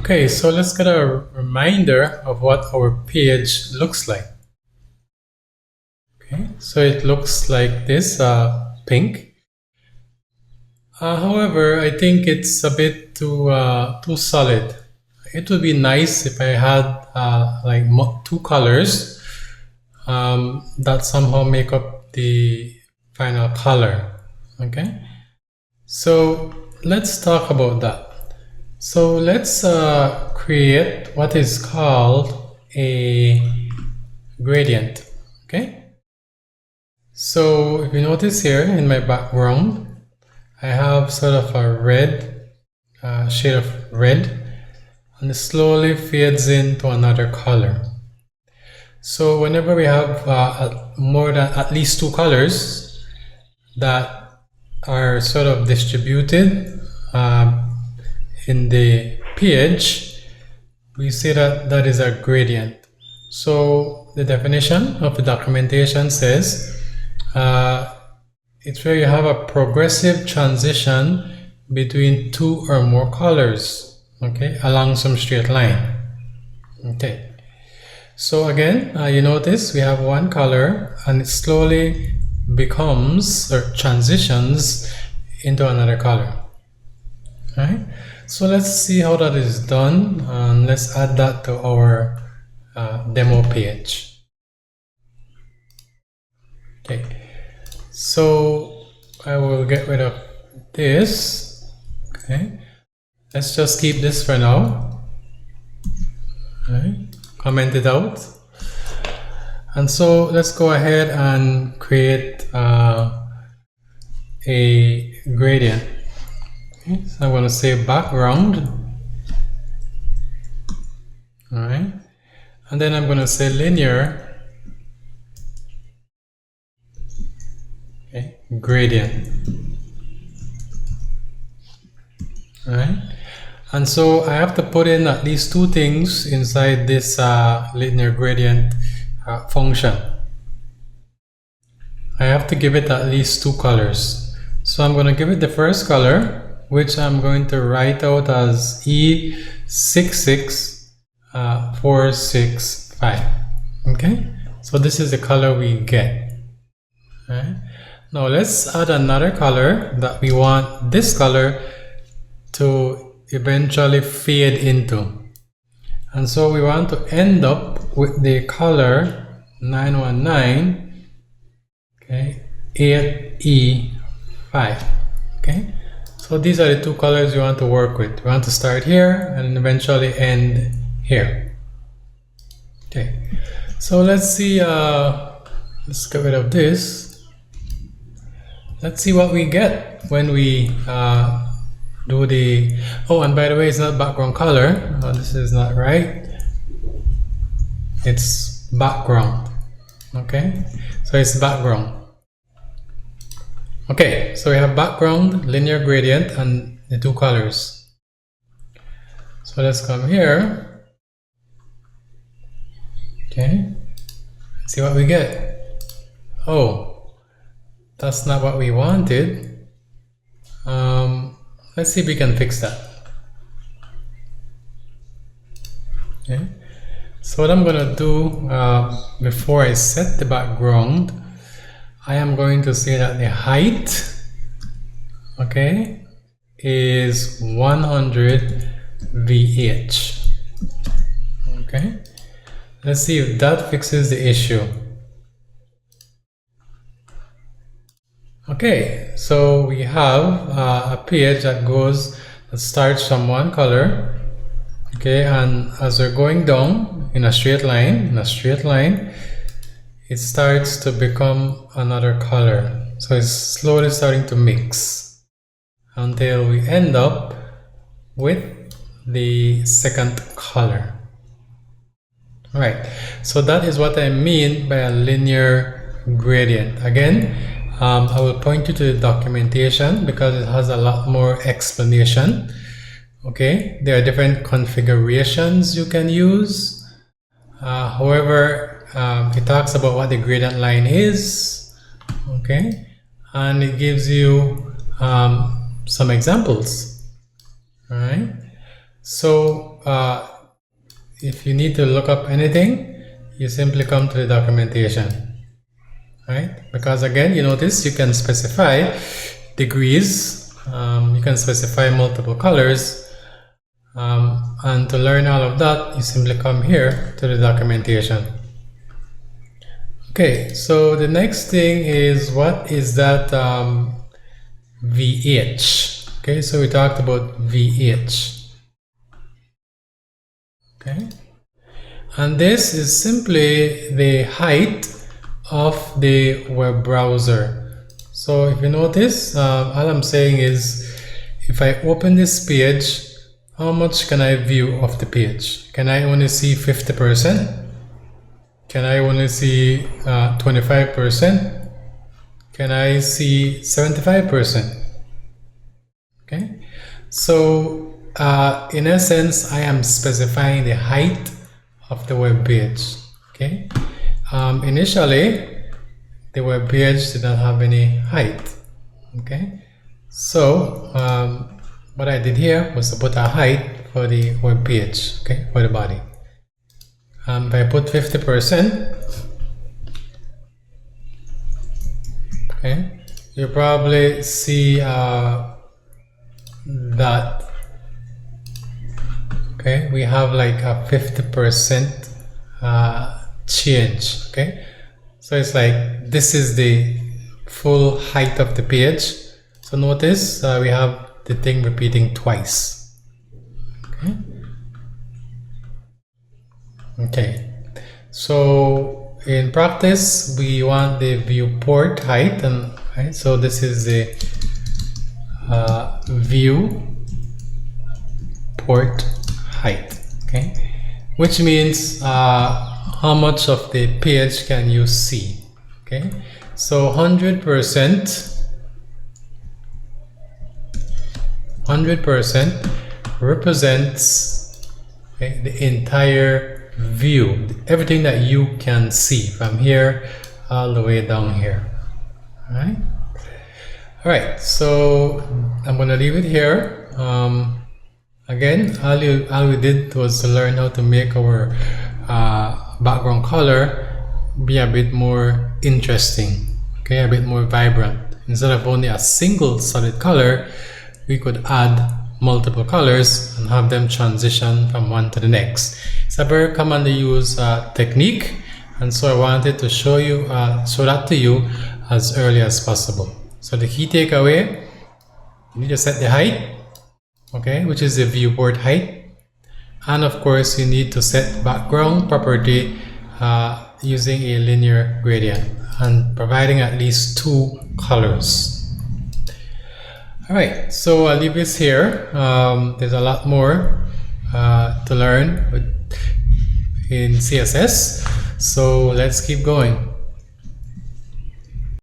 Okay, so let's get a reminder of what our page looks like. Okay, so it looks like this, pink. However, I think it's a bit too solid. It would be nice if I had like two colors that somehow make up the final color. Okay, so let's talk about that. So let's create what is called a gradient. Okay, so if you notice here in my background, I have sort of a red shade of red, and it slowly fades into another color. So whenever we have more than at least two colors that are sort of distributed in the page, we say that that is a gradient. So the definition of the documentation says it's where you have a progressive transition between two or more colors, okay, along some straight line. Okay, so again, you notice we have one color and it slowly becomes or transitions into another color. All right, so let's see how that is done, and let's add that to our demo page. Okay, so I will get rid of this. Okay, let's just keep this for now. All right, comment it out. And so let's go ahead and create a gradient. Okay, so I'm going to say background. All right, and then I'm going to say linear. Okay, gradient. All right, and so I have to put in at least two things inside this linear gradient function. I have to give it at least two colors. So I'm going to give it the first color, which I'm going to write out as E66465. Okay, so this is the color we get. All right, now let's add another color that we want this color to eventually fade into. And so we want to end up with the color 919, okay, 8E5. Okay, so these are the two colors we want to work with. We want to start here and eventually end here. Okay, so let's see, let's get rid of this. Let's see what we get when we do the, oh, and by the way, it's not background color. Oh, this is not right. It's background. Okay, so it's background. Okay, so we have background, linear gradient, and the two colors. So let's come here. Okay, see what we get. Oh, that's not what we wanted. Let's see if we can fix that. Okay, so what I'm gonna do before I set the background, I am going to say that the height, okay, is 100 VH. Okay, let's see if that fixes the issue. Okay, so we have a page that starts from one color, okay, and as we're going down in a straight line, it starts to become another color. So it's slowly starting to mix until we end up with the second color. All right, so that is what I mean by a linear gradient. Again, I will point you to the documentation because it has a lot more explanation. Okay, there are different configurations you can use. However, it talks about what the gradient line is, okay, and it gives you some examples. All right, so if you need to look up anything, you simply come to the documentation, right? Because again, you notice you can specify degrees, you can specify multiple colors, and to learn all of that, you simply come here to the documentation. Okay, so the next thing is, what is that VH? Okay, so we talked about VH. Okay, and this is simply the height of the web browser. So if you notice, all I'm saying is, if I open this page, how much can I view of the page? Can I only see 50%? Can I only see 25%? Can I see 75%? Okay, so in essence, I am specifying the height of the web page. Okay, initially the web page did not have any height. Okay, so what I did here was to put a height for the web page. Okay, for the body. If I put 50%, okay, you probably see that, okay, we have like a 50% change. Okay, so it's like this is the full height of the page. So notice we have the thing repeating twice. Okay. Okay, so in practice we want the viewport height, and right, so this is the viewport height. Okay, which means how much of the page can you see. Okay, so 100% represents, okay, the entire view, everything that you can see from here all the way down here. All right, so I'm going to leave it here. Again, all we did was to learn how to make our background color be a bit more interesting, okay, a bit more vibrant. Instead of only a single solid color, we could add multiple colors and have them transition from one to the next. It's a very commonly used technique, and so I wanted to show that to you as early as possible. So the key takeaway, you need to set the height, okay, which is the viewport height, and of course you need to set background property using a linear gradient and providing at least 2 colors. Alright, so I'll leave this here. There's a lot more to learn in CSS, so let's keep going.